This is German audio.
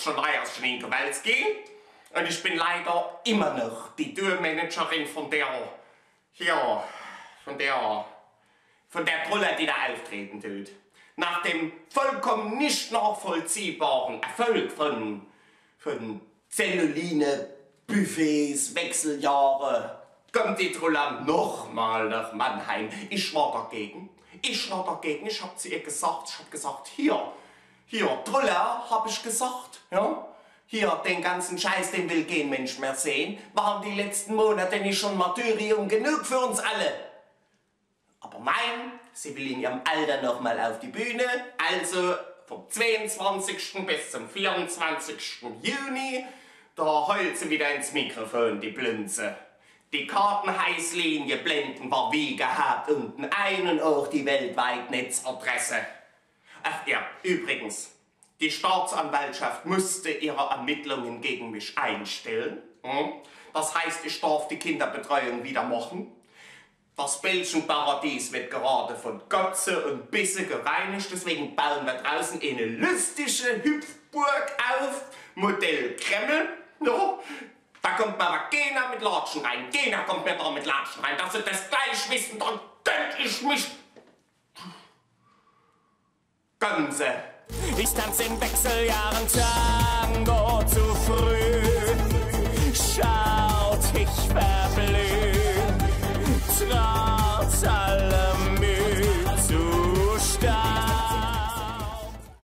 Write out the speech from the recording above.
schon 3 Jahre in Kowalski. Und ich bin leider immer noch die Tourmanagerin von der Trulle, die da auftreten tut. Nach dem vollkommen nicht nachvollziehbaren Erfolg von Zelluline, Buffets, Wechseljahre, kommt die Trulle nochmal nach Mannheim. Ich war dagegen. Ich hab zu ihr gesagt, hier, Trulle, hab ich gesagt, ja. Hier, den ganzen Scheiß, den will kein Mensch mehr sehen, waren die letzten Monate nicht schon Martyrium genug für uns alle. Aber nein, sie will in ihrem Alter nochmal auf die Bühne, also vom 22. bis zum 24. Juni, da heult sie wieder ins Mikrofon, die Blünze. Die Kartenheißlinie blenden wir wie gehabt unten ein und auch die weltweite Netzadresse. Ach ja, übrigens. Die Staatsanwaltschaft musste ihre Ermittlungen gegen mich einstellen. Das heißt, ich darf die Kinderbetreuung wieder machen. Das Bällchenparadies wird gerade von Gotze und Bisse gereinigt. Deswegen bauen wir draußen eine lustige Hüpfburg auf. Modell Kreml. Ja, da kommt mir aber keiner mit Latschen rein. Keiner kommt mir da mit Latschen rein. Dass sie das gleich wissen, dann könnt ich mich... Ganze. Ich tanze in Wechseljahren Tango.